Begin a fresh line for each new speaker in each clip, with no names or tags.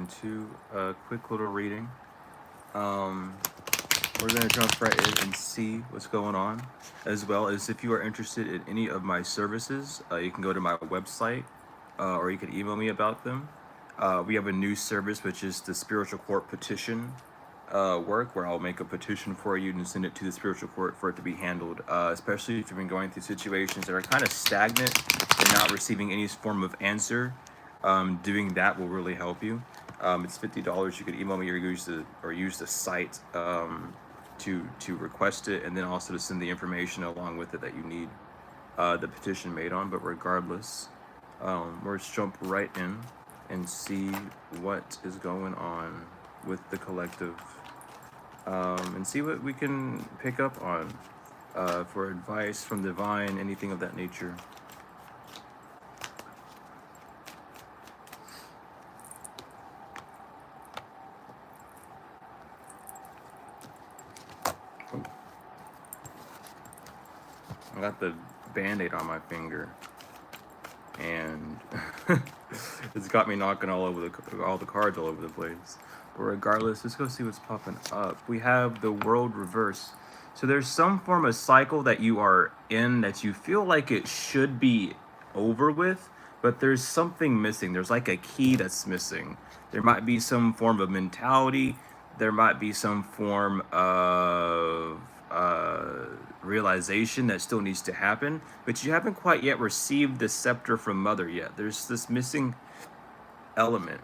into a quick little reading. Um, we're going to jump right in and see what's going on, as well as if you are interested in any of my services, you can go to my website or you can email me about them. We have a new service, which is the spiritual court petition work, where I'll make a petition for you and send it to the spiritual court for it to be handled, especially if you've been going through situations that are kind of stagnant and not receiving any form of answer. Doing that will really help you. It's $50. You could email me or use the site to request it, and then also to send the information along with it that you need the petition made on. But regardless, let's jump right in and see what is going on with the collective, and see what we can pick up on for advice from divine, anything of that nature. I got the band-aid on my finger, and it's got me knocking all the cards all over the place. But regardless, let's go see what's popping up. We have the world reverse. So there's some form of cycle that you are in that you feel like it should be over with, but there's something missing. There's like a key that's missing. There might be some form of mentality. There might be some form of realization that still needs to happen, but you haven't quite yet received the scepter from Mother yet. There's this missing element,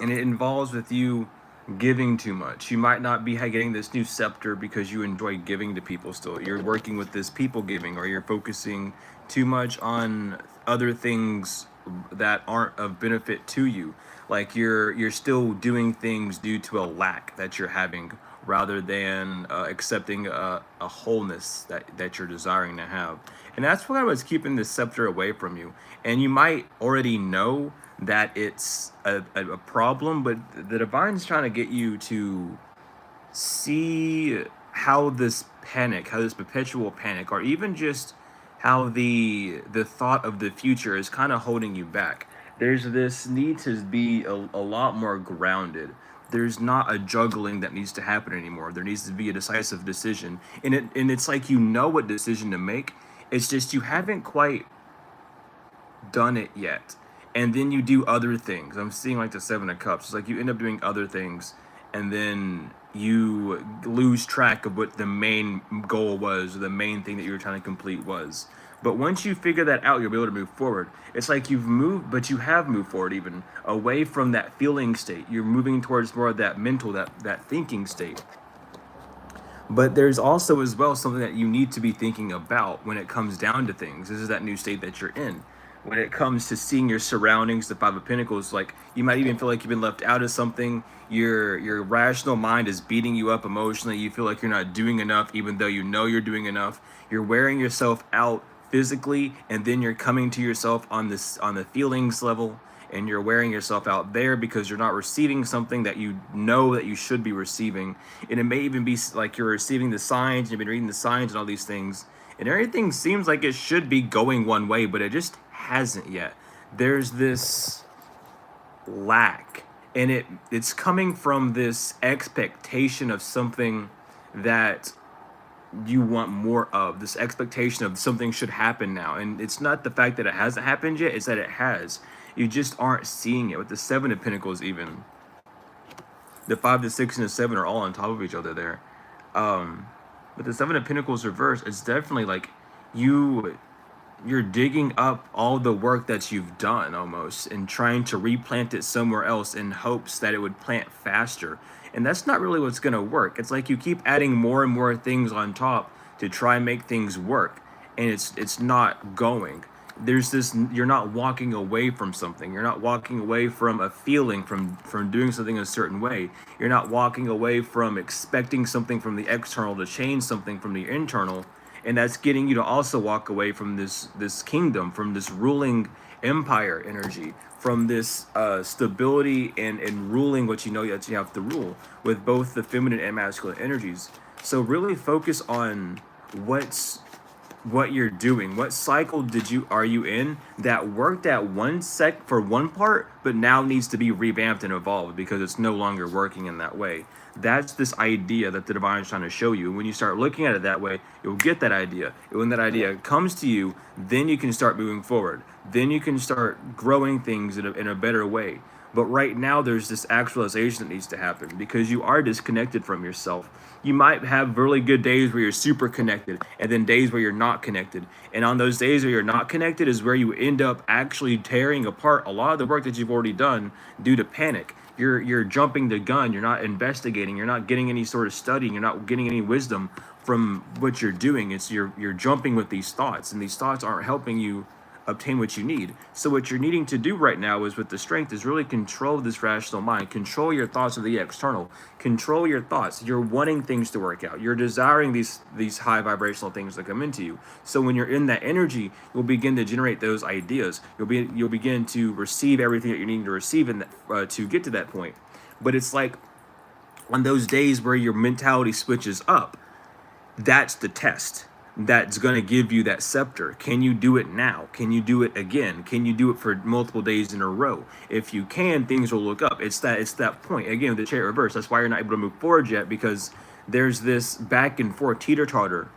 and it involves with you giving too much. You might not be getting this new scepter because you enjoy giving to people still. You're working with this people giving, or you're focusing too much on other things that aren't of benefit to you. Like you're still doing things due to a lack that you're having, rather than accepting a wholeness that you're desiring to have. And that's what was keeping the scepter away from you. And you might already know that it's a problem, but the divine's trying to get you to see how this panic, how this perpetual panic, or even just how the thought of the future is kind of holding you back. There's this need to be a lot more grounded. There's not a juggling that needs to happen anymore. There needs to be a decisive decision. And it's like you know what decision to make. It's just you haven't quite done it yet. And then you do other things. I'm seeing like the Seven of Cups. It's like you end up doing other things, and then you lose track of what the main goal was, or the main thing that you were trying to complete was. But once you figure that out, you'll be able to move forward. It's like you've moved, but you have moved forward even away from that feeling state. You're moving towards more of that mental, that thinking state. But there's also as well something that you need to be thinking about when it comes down to things. This is that new state that you're in. When it comes to seeing your surroundings, the Five of Pentacles, like you might even feel like you've been left out of something. Your rational mind is beating you up emotionally. You feel like you're not doing enough, even though you know you're doing enough. You're wearing yourself out physically, and then you're coming to yourself on the feelings level, and you're wearing yourself out there because you're not receiving something that you know that you should be receiving. And it may even be like you're receiving the signs, you've been reading the signs and all these things, and everything seems like it should be going one way, but it just hasn't yet. There's this lack, and it's coming from this expectation of something that you want more of, this expectation of something should happen now. And it's not the fact that it hasn't happened yet, it's that it has. You just aren't seeing it. With the Seven of Pentacles, even the 5, the 6, and the 7 are all on top of each other there. But the Seven of Pentacles reverse, it's definitely like you're digging up all the work that you've done almost and trying to replant it somewhere else in hopes that it would plant faster. And that's not really what's going to work. It's like you keep adding more and more things on top to try and make things work, and it's not going. There's this, you're not walking away from something. You're not walking away from a feeling, from doing something a certain way. You're not walking away from expecting something from the external to change something from the internal. And that's getting you to also walk away from this kingdom, from this ruling empire energy, from this stability and ruling what you know that you have to rule, with both the feminine and masculine energies. So really focus on what's what you're doing. What cycle are you in that worked at one sec for one part, but now needs to be revamped and evolved because it's no longer working in that way. That's this idea that the divine is trying to show you. And when you start looking at it that way, you'll get that idea. And when that idea comes to you, then you can start moving forward. Then you can start growing things in a better way. But right now, there's this actualization that needs to happen because you are disconnected from yourself. You might have really good days where you're super connected, and then days where you're not connected. And on those days where you're not connected is where you end up actually tearing apart a lot of the work that you've already done due to panic. You're jumping the gun. You're not investigating. You're not getting any sort of studying. You're not getting any wisdom from what you're doing. It's you're jumping with these thoughts, and these thoughts aren't helping you obtain what you need. So what you're needing to do right now is with the strength is really control this rational mind, control your thoughts of the external, control your thoughts. You're wanting things to work out. You're desiring these high vibrational things to come into you. So when you're in that energy, you'll begin to generate those ideas. You'll begin to receive everything that you're needing to receive in that, to get to that point. But it's like on those days where your mentality switches up, that's the test that's going to give you that scepter. Can you do it now? Can you do it again? Can you do it for multiple days in a row? If you can, things will look up. It's that point again with the chariot reverse. That's why you're not able to move forward yet, because there's this back and forth teeter-totter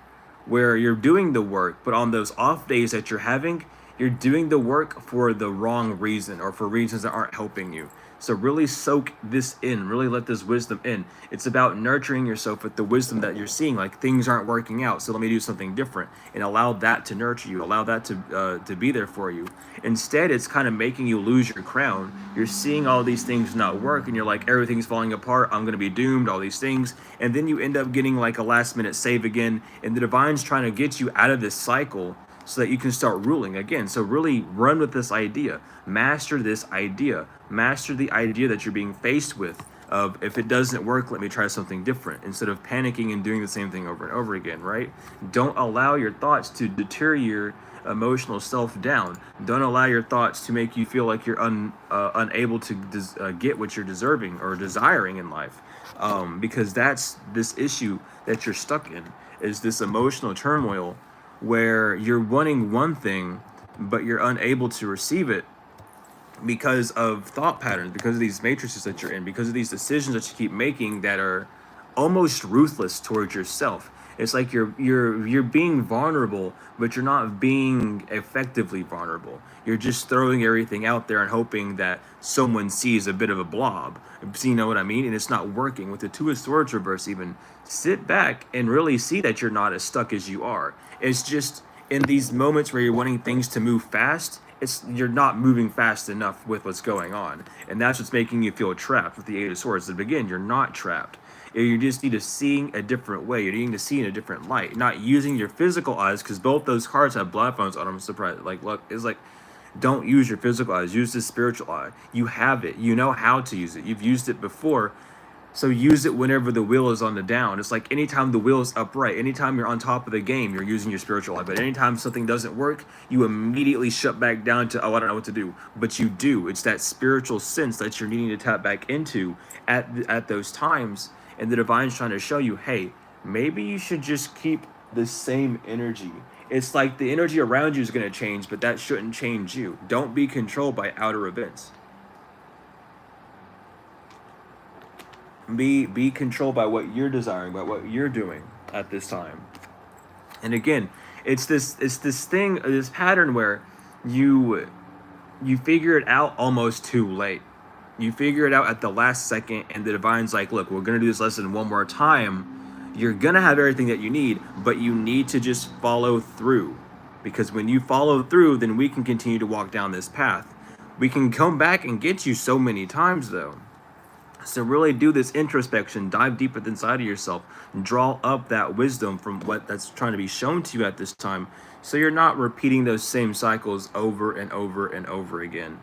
where you're doing the work, but on those off days that you're having, you're doing the work for the wrong reason or for reasons that aren't helping you. So really soak this in, really let this wisdom in. It's about nurturing yourself with the wisdom that you're seeing, like things aren't working out, so let me do something different, and allow that to nurture you, allow that to be there for you. Instead, it's kind of making you lose your crown. You're seeing all these things not work, and you're like, everything's falling apart, I'm gonna be doomed, all these things, and then you end up getting like a last minute save again, and the divine's trying to get you out of this cycle so that you can start ruling again. So really run with this idea, master this idea, master the idea that you're being faced with of, if it doesn't work, let me try something different, instead of panicking and doing the same thing over and over again, right? Don't allow your thoughts to deter your emotional self down. Don't allow your thoughts to make you feel like you're unable to get what you're deserving or desiring in life, because that's this issue that you're stuck in, is this emotional turmoil where you're wanting one thing, but you're unable to receive it because of thought patterns, because of these matrices that you're in, because of these decisions that you keep making that are almost ruthless towards yourself. It's like you're being vulnerable, but you're not being effectively vulnerable. You're just throwing everything out there and hoping that someone sees a bit of a blob. So you know what I mean? And it's not working. With the Two of Swords reverse, even sit back and really see that you're not as stuck as you are. It's just in these moments where you're wanting things to move fast, you're not moving fast enough with what's going on, and that's what's making you feel trapped. With the Eight of Swords, to begin, you're not trapped. You just need to see a different way. You're needing to see in a different light, not using your physical eyes, because both those cards have blood phones on them. I'm surprised. Like, look, it's like, don't use your physical eyes. Use the spiritual eye. You have it. You know how to use it. You've used it before. So use it whenever the wheel is on the down. It's like anytime the wheel is upright, anytime you're on top of the game, you're using your spiritual eye. But anytime something doesn't work, you immediately shut back down to, oh, I don't know what to do. But you do. It's that spiritual sense that you're needing to tap back into at those times. And the divine's trying to show you, hey, maybe you should just keep the same energy. It's like the energy around you is going to change, but that shouldn't change you. Don't be controlled by outer events. Be controlled by what you're desiring, by what you're doing at this time. And again, it's this thing, this pattern where you figure it out almost too late. You figure it out at the last second, and the divine's like, look, we're gonna do this lesson one more time. You're gonna have everything that you need, but you need to just follow through. Because when you follow through, then we can continue to walk down this path. We can come back and get you so many times though. So really do this introspection, dive deeper inside of yourself, draw up that wisdom from what that's trying to be shown to you at this time, so you're not repeating those same cycles over and over and over again,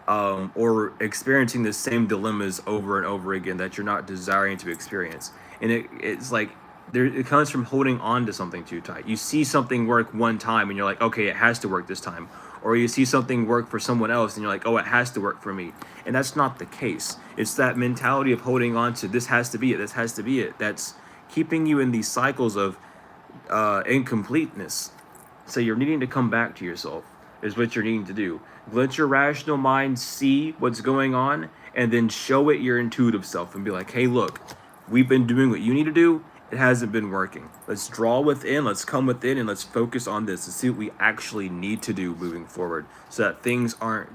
or experiencing the same dilemmas over and over again that you're not desiring to experience. And it's like, it comes from holding on to something too tight. You see something work one time and you're like, okay, it has to work this time. Or you see something work for someone else and you're like, oh, it has to work for me. And that's not the case. It's that mentality of holding on to, this has to be it, this has to be it, that's keeping you in these cycles of incompleteness. So you're needing to come back to yourself, is what you're needing to do. Let your rational mind see what's going on, and then show it your intuitive self and be like, hey, look, we've been doing what you need to do. It hasn't been working. Let's draw within, let's come within, and let's focus on this and see what we actually need to do moving forward, so that things aren't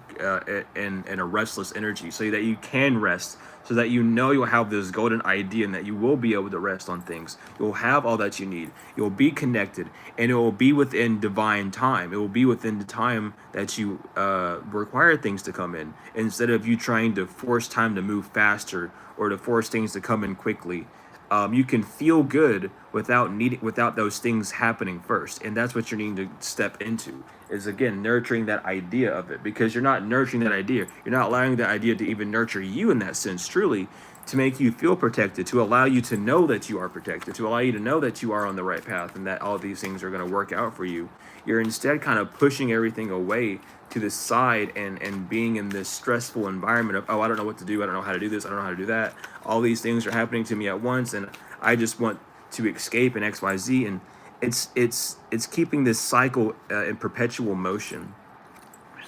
in a restless energy, so that you can rest, so that you know you'll have this golden idea and that you will be able to rest on things. You'll have all that you need. You'll be connected, and it will be within divine time. It will be within the time that you require things to come in, instead of you trying to force time to move faster or to force things to come in quickly. You can feel good without those things happening first, and that's what you're needing to step into, is again nurturing that idea of it, because you're not nurturing that idea, you're not allowing the idea to even nurture you in that sense, truly, to make you feel protected, to allow you to know that you are protected, to allow you to know that you are on the right path and that all these things are going to work out for you. You're instead kind of pushing everything away to the side, and being in this stressful environment of, oh, I don't know what to do, I don't know how to do this, I don't know how to do that, all these things are happening to me at once, and I just want to escape in XYZ. And it's keeping this cycle in perpetual motion.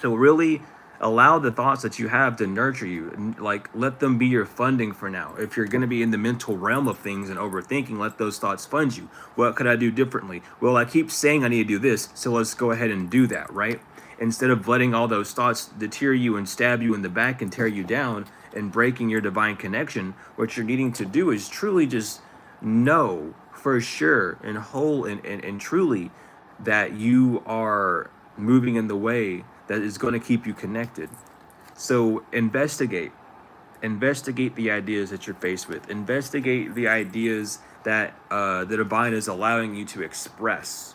So really allow the thoughts that you have to nurture you, and like let them be your funding for now. If you're going to be in the mental realm of things and overthinking, let those thoughts fund you. What could I do differently? Well, I keep saying I need to do this, so let's go ahead and do that, right? Instead of letting all those thoughts deter you and stab you in the back and tear you down and breaking your divine connection, what you're needing to do is truly just know for sure and whole and truly that you are moving in the way that is going to keep you connected. So investigate the ideas that you're faced with, investigate the ideas that the divine is allowing you to express,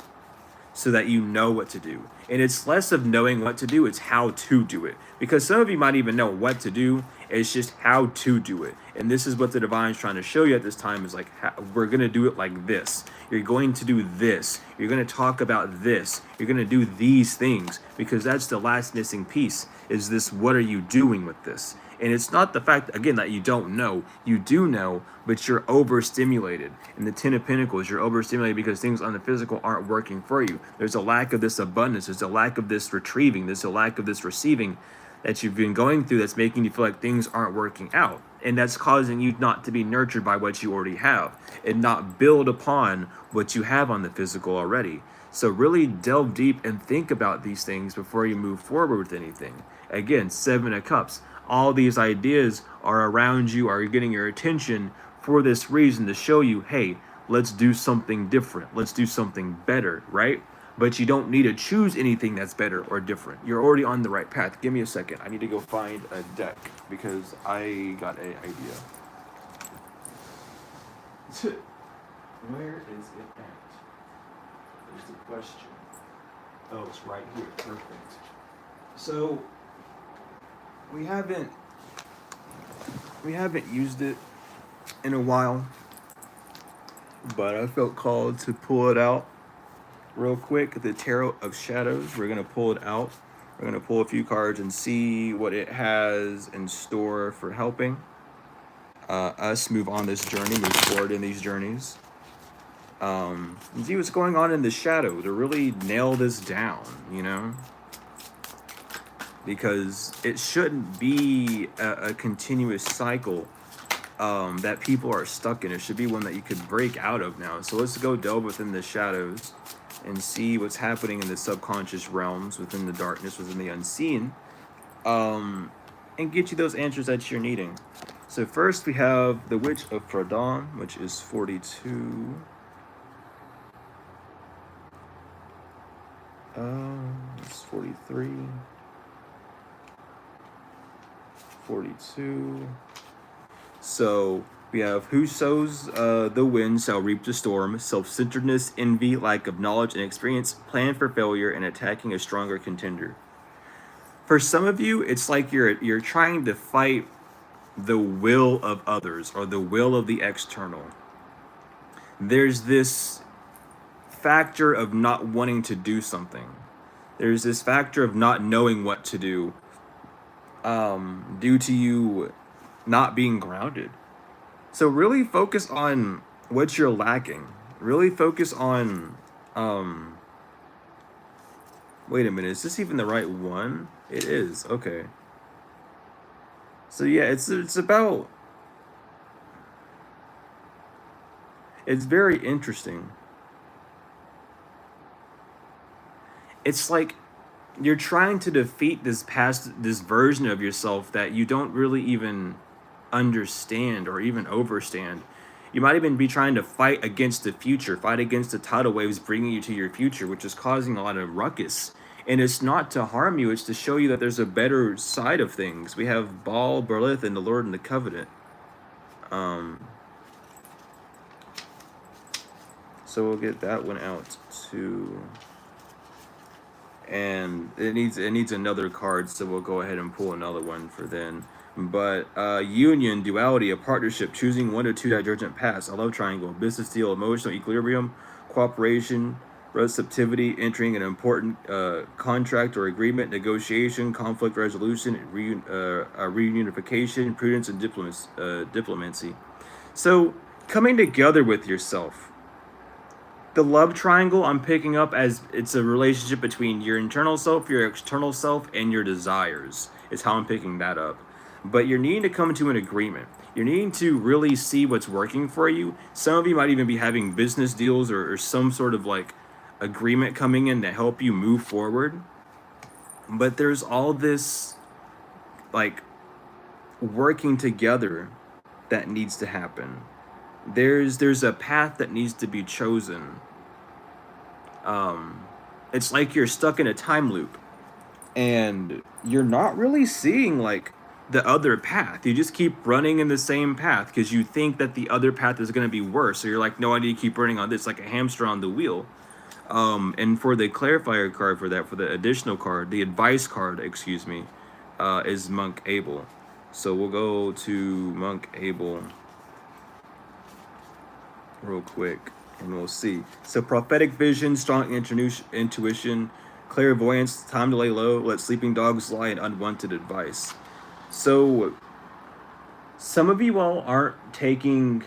so that you know what to do. And it's less of knowing what to do, it's how to do it. Because some of you might even know what to do, it's just how to do it. And this is what the divine's trying to show you at this time, is like, we're going to do it like this. You're going to do this. You're going to talk about this. You're going to do these things, because that's the last missing piece, is this, what are you doing with this? And it's not the fact, again, that you don't know. You do know, but you're overstimulated. In the Ten of Pentacles, you're overstimulated because things on the physical aren't working for you. There's a lack of this abundance. There's a lack of this retrieving. There's a lack of this receiving that you've been going through, that's making you feel like things aren't working out. And that's causing you not to be nurtured by what you already have, and not build upon what you have on the physical already. So really delve deep and think about these things before you move forward with anything. Again, Seven of Cups. All these ideas are around you, are getting your attention for this reason, to show you, hey, let's do something different. Let's do something better, right? But you don't need to choose anything that's better or different. You're already on the right path. Give me a second. I need to go find a deck, because I got an idea. Where is it at? Is the question. Oh, it's right here. Perfect. So we haven't used it in a while, but I felt called to pull it out real quick. The Tarot of Shadows. We're gonna pull it out. We're gonna pull a few cards and see what it has in store for helping us move on this journey, move forward in these journeys. And see what's going on in the shadow, to really nail this down, you know? Because it shouldn't be a continuous cycle that people are stuck in. It should be one that you could break out of now. So let's go delve within the shadows and see what's happening in the subconscious realms, within the darkness, within the unseen, and get you those answers that you're needing. So first we have the Witch of Pradon, which is 42. It's 43. 42. So we have, who sows the wind shall reap the storm. Self-centeredness, envy, lack of knowledge and experience, plan for failure, and attacking a stronger contender. For some of you, it's like you're trying to fight the will of others, or the will of the external. There's this factor of not wanting to do something. There's this factor of not knowing what to do, due to you not being grounded. So really focus on what you're lacking. Really focus on Wait a minute, is this even the right one? It is. Okay. So yeah, it's about, it's very interesting. It's like you're trying to defeat this version of yourself that you don't really even understand or even overstand. You might even be trying to fight against the future, fight against the tidal waves bringing you to your future, which is causing a lot of ruckus. And it's not to harm you, it's to show you that there's a better side of things. We have Baal, Berlith, and the Lord and the Covenant. Um, so we'll get that one out too. And it needs another card, so we'll go ahead and pull another one for then. But union, duality, a partnership, choosing one or two divergent paths, a love triangle, business deal, emotional equilibrium, cooperation, receptivity, entering an important contract or agreement, negotiation, conflict resolution, reunification, prudence, and diplomacy. So coming together with yourself. The love triangle I'm picking up as it's a relationship between your internal self, your external self, and your desires. Is how I'm picking that up. But you're needing to come to an agreement. You're needing to really see what's working for you. Some of you might even be having business deals or some sort of like agreement coming in to help you move forward. But there's all this like working together that needs to happen. There's a path that needs to be chosen. It's like you're stuck in a time loop and you're not really seeing like the other path. You just keep running in the same path because you think that the other path is going to be worse. So you're like, no, I need to keep running on this, like a hamster on the wheel. And for the clarifier card for that, for the additional card, the advice card, excuse me, is Monk Abel. So we'll go to Monk Abel real quick and we'll see. So prophetic vision, strong intuition, clairvoyance, time to lay low, let sleeping dogs lie, and unwanted advice. So some of you all aren't taking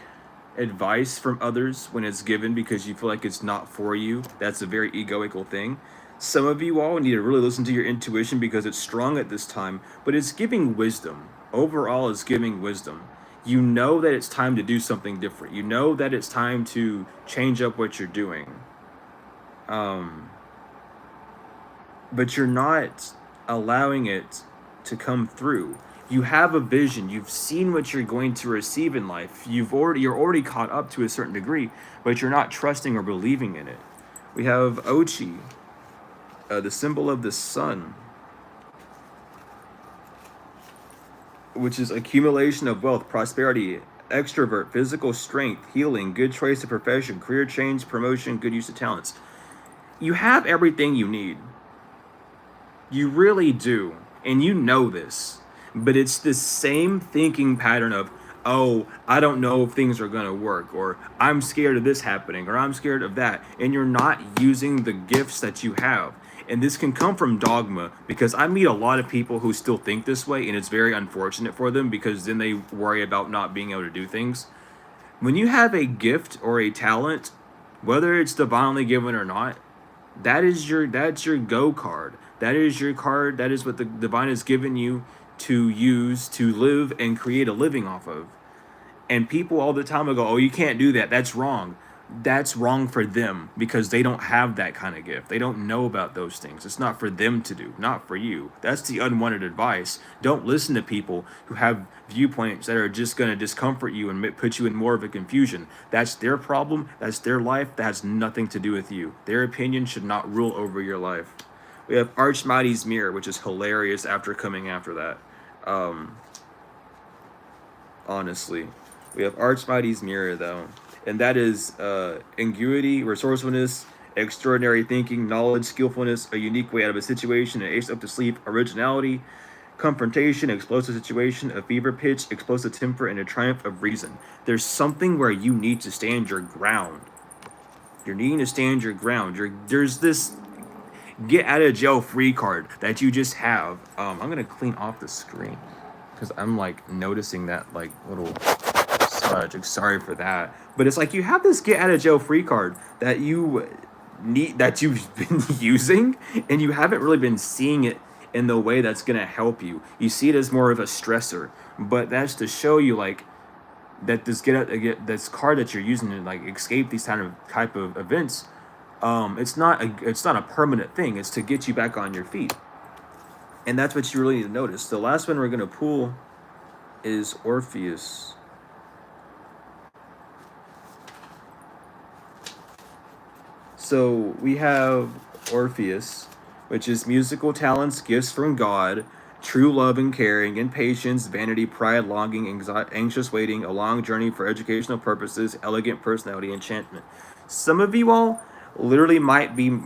advice from others when it's given because you feel like it's not for you. That's a very egoical thing. Some of you all need to really listen to your intuition because it's strong at this time, but it's giving wisdom. Overall, it's giving wisdom. You know that it's time to do something different. You know that it's time to change up what you're doing. But you're not allowing it to come through. You have a vision. You've seen what you're going to receive in life. You're already caught up to a certain degree, but you're not trusting or believing in it. We have Ochi, the symbol of the sun, which is accumulation of wealth, prosperity, extrovert, physical strength, healing, good choice of profession, career change, promotion, good use of talents. You have everything you need. You really do. And you know this. But it's this same thinking pattern of, oh, I don't know if things are going to work, or I'm scared of this happening, or I'm scared of that. And you're not using the gifts that you have. And this can come from dogma because I meet a lot of people who still think this way, and it's very unfortunate for them because then they worry about not being able to do things. When you have a gift or a talent, whether it's divinely given or not, that's your go card. That is your card. That is what the divine has given you to use to live and create a living off of. And people all the time will go, oh, you can't do that. That's wrong. That's wrong for them because they don't have that kind of gift. They don't know about those things. It's not for them to do, not for you. That's the unwanted advice. Don't listen to people who have viewpoints that are just going to discomfort you and put you in more of a confusion. That's their problem. That's their life. That has nothing to do with you. Their opinion should not rule over your life. We have Archmighty's Mirror, which is hilarious after coming after that. Honestly. We have Archmighty's Mirror, though. And that is ingenuity, resourcefulness, extraordinary thinking, knowledge, skillfulness, a unique way out of a situation, an ace up to sleep, originality, confrontation, explosive situation, a fever pitch, explosive temper, and a triumph of reason. There's something where you need to stand your ground. You're needing to stand your ground. There's this get out of jail free card that you just have. I'm gonna clean off the screen because I'm like noticing that like little smudge. Sorry for that, but it's like you have this get out of jail free card that you that you've been using, and you haven't really been seeing it in the way that's going to help you. You see it as more of a stressor, but that's to show you like that this card that you're using to like escape these type of events. It's not a permanent thing. It's to get you back on your feet, and that's what you really need to notice. The last one we're going to pull is Orpheus. So we have Orpheus, which is musical talents, gifts from God, true love and caring, impatience, vanity, pride, longing, anxious waiting, a long journey for educational purposes, elegant personality, enchantment. Some of you all literally might be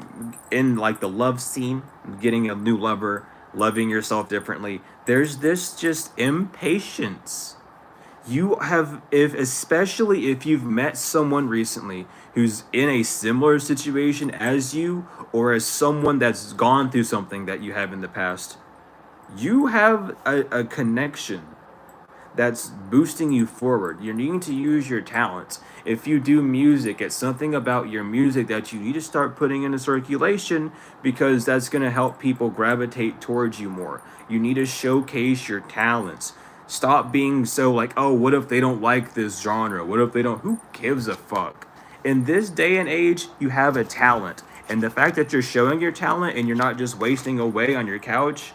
in like the love scene, getting a new lover, loving yourself differently. There's this just impatience. You have, if especially if you've met someone recently who's in a similar situation as you, or as someone that's gone through something that you have in the past, you have a connection that's boosting you forward. You're needing to use your talents. If you do music, it's something about your music that you need to start putting into circulation, because that's going to help people gravitate towards you more. You need to showcase your talents. Stop being so like, oh, what if they don't like this genre? What if they don't? Who gives a fuck? In this day and age, you have a talent. And the fact that you're showing your talent and you're not just wasting away on your couch,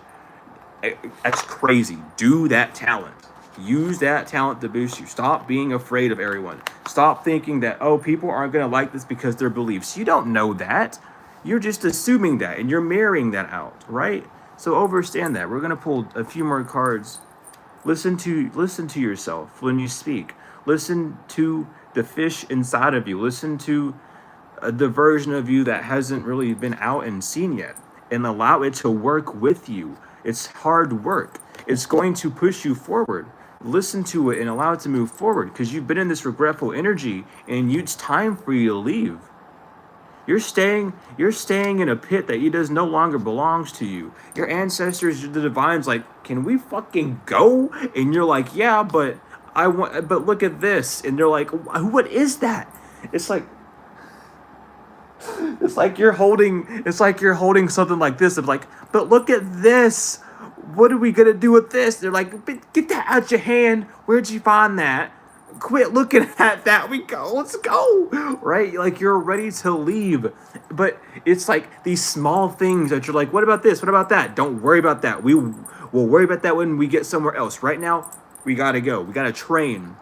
that's crazy. Do that talent. Use that talent to boost you. Stop being afraid of everyone. Stop thinking that, oh, people aren't going to like this because their beliefs. You don't know that. You're just assuming that, and you're mirroring that out, right? So understand that. We're going to pull a few more cards. Listen to yourself when you speak. Listen to the fish inside of you. Listen to the version of you that hasn't really been out and seen yet, and allow it to work with you. It's hard work. It's going to push you forward. Listen to it and allow it to move forward, because you've been in this regretful energy and it's time for you to leave. You're staying in a pit that does no longer belongs to you. Your ancestors, the divines, like, can we fucking go? And you're like, yeah, but look at this. And they're like, what is that? It's like you're holding something like this. It's like, but look at this. What are we gonna do with this? They're like, get that out your hand. Where'd you find that? Quit looking at that. We go. Let's go. Right? Like, you're ready to leave. But it's like these small things that you're like, what about this? What about that? Don't worry about that. We'll worry about that when we get somewhere else. Right now, we gotta go. We gotta train.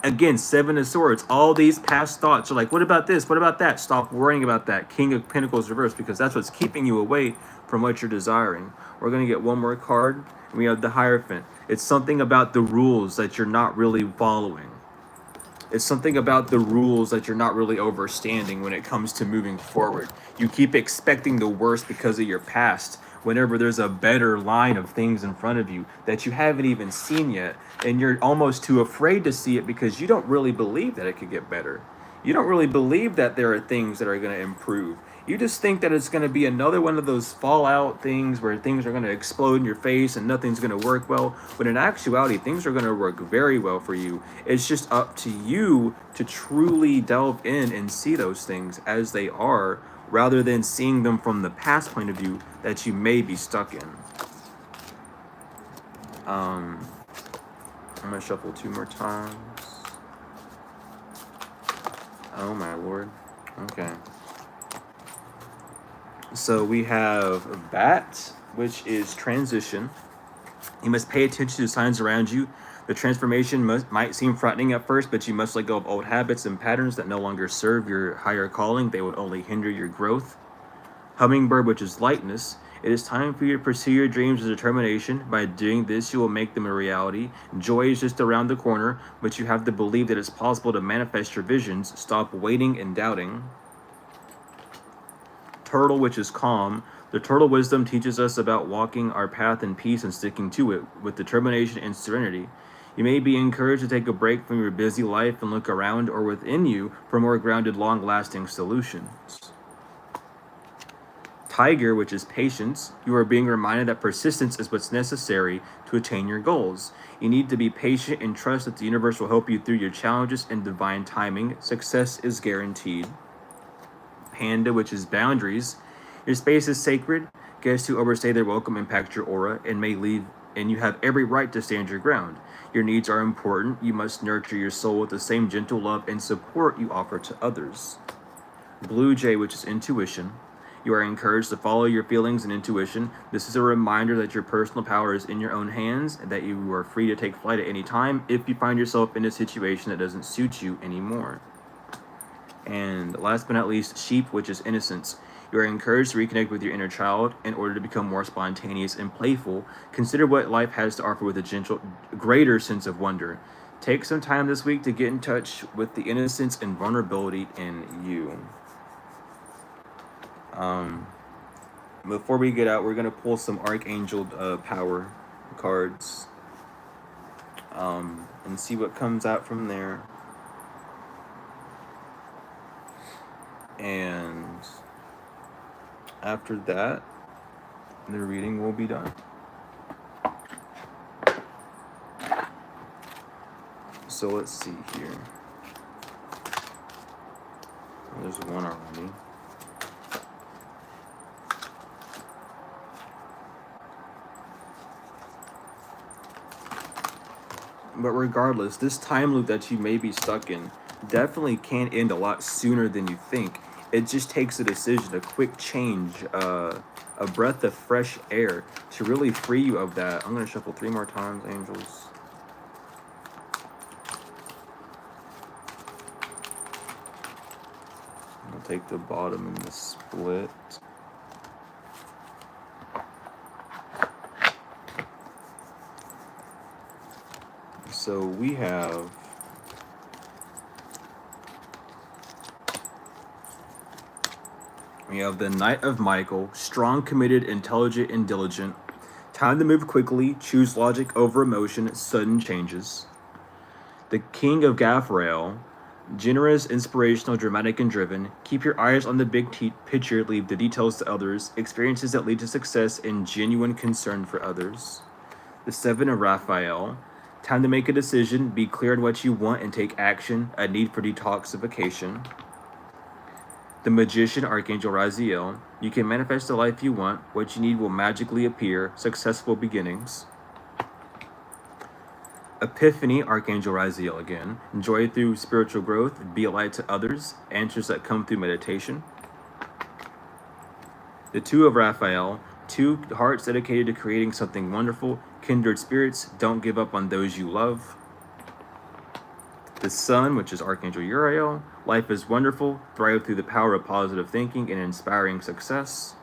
Again, Seven of Swords. All these past thoughts are like, what about this? What about that? Stop worrying about that. King of Pentacles reversed, because that's what's keeping you away from what you're desiring. We're going to get one more card. We have the Hierophant. It's something about the rules that you're not really following. It's something about the rules that you're not really understanding when it comes to moving forward. You keep expecting the worst because of your past, whenever there's a better line of things in front of you that you haven't even seen yet, and you're almost too afraid to see it because you don't really believe that it could get better. You don't really believe that there are things that are going to improve. You just think that it's going to be another one of those fallout things where things are going to explode in your face and nothing's going to work well. But in actuality, things are going to work very well for you. It's just up to you to truly delve in and see those things as they are, rather than seeing them from the past point of view that you may be stuck in. I'm going to shuffle 2 more times. Oh my lord. Okay. So we have Bat, which is transition. You must pay attention to signs around you. The transformation might seem frightening at first, but you must let go of old habits and patterns that no longer serve your higher calling. They will only hinder your growth. Hummingbird, which is lightness. It is time for you to pursue your dreams with determination. By doing this, you will make them a reality. Joy is just around the corner, but you have to believe that it's possible to manifest your visions. Stop waiting and doubting. Turtle, which is calm. The turtle wisdom teaches us about walking our path in peace and sticking to it with determination and serenity. You may be encouraged to take a break from your busy life and look around or within you for more grounded, long-lasting solutions. Tiger, which is patience. You are being reminded that persistence is what's necessary to attain your goals. You need to be patient and trust that the universe will help you through your challenges in divine timing. Success is guaranteed. Panda, which is boundaries. Your space is sacred. Guests who overstay their welcome impact your aura and may leave, and you have every right to stand your ground. Your needs are important. You must nurture your soul with the same gentle love and support you offer to others. Blue Jay, which is intuition. You are encouraged to follow your feelings and intuition. This is a reminder that your personal power is in your own hands and that you are free to take flight at any time if you find yourself in a situation that doesn't suit you anymore. And last but not least, Sheep, which is innocence. You are encouraged to reconnect with your inner child in order to become more spontaneous and playful. Consider what life has to offer with a gentle, greater sense of wonder. Take some time this week to get in touch with the innocence and vulnerability in you. Before we get out, we're going to pull some Archangel power cards and see what comes out from there. And after that, the reading will be done. So let's see here. There's one already. But regardless, this time loop that you may be stuck in definitely can end a lot sooner than you think. It just takes a decision, a quick change, a breath of fresh air to really free you of that. I'm going to shuffle 3 more times, angels. I'll take the bottom and the split. So we have the Knight of Michael, strong, committed, intelligent, and diligent. Time to move quickly, choose logic over emotion, sudden changes. The King of Gaffrael, generous, inspirational, dramatic, and driven. Keep your eyes on the big picture, leave the details to others. Experiences that lead to success and genuine concern for others. The Seven of Raphael, time to make a decision, be clear on what you want and take action, a need for detoxification. The Magician, Archangel Raziel, you can manifest the life you want, what you need will magically appear, successful beginnings. Epiphany, Archangel Raziel again, joy through spiritual growth, be a light to others, answers that come through meditation. The Two of Raphael, 2 hearts dedicated to creating something wonderful, kindred spirits, don't give up on those you love. The Sun, which is Archangel Uriel, life is wonderful, thrive through the power of positive thinking and inspiring success.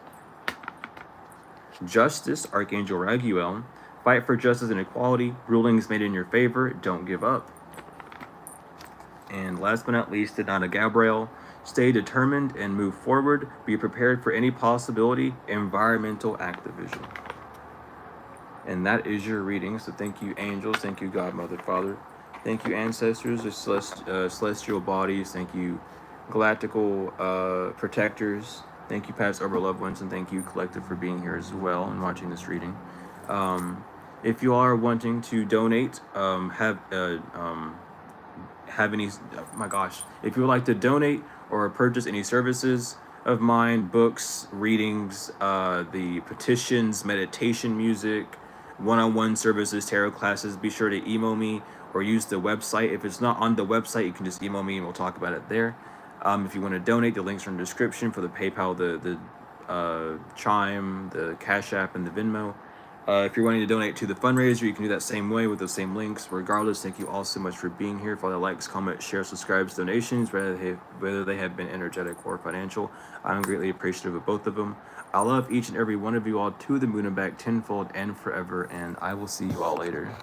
Justice, Archangel Raguel, fight for justice and equality, rulings made in your favor, don't give up. And last but not least, the Knight of Gabriel, stay determined and move forward, be prepared for any possibility, environmental activism. And that is your reading. So thank you, angels. Thank you, God, Mother, Father. Thank you, ancestors, celestial bodies. Thank you, galactical protectors. Thank you, past over loved ones. And thank you, collective, for being here as well and watching this reading. If you are wanting to donate, have any, oh my gosh, if you would like to donate or purchase any services of mine, books, readings, the petitions, meditation music, one-on-one services, tarot classes, be sure to email me or use the website. If it's not on the website, you can just email me and we'll talk about it there. If you want to donate, the links are in the description for the PayPal, the Chime, the Cash App, and the Venmo. If you're wanting to donate to the fundraiser, you can do that same way with those same links. Regardless, thank you all so much for being here. For all the likes, comments, shares, subscribes, donations, whether they have been energetic or financial, I'm greatly appreciative of both of them. I love each and every one of you all to the moon and back tenfold and forever, and I will see you all later.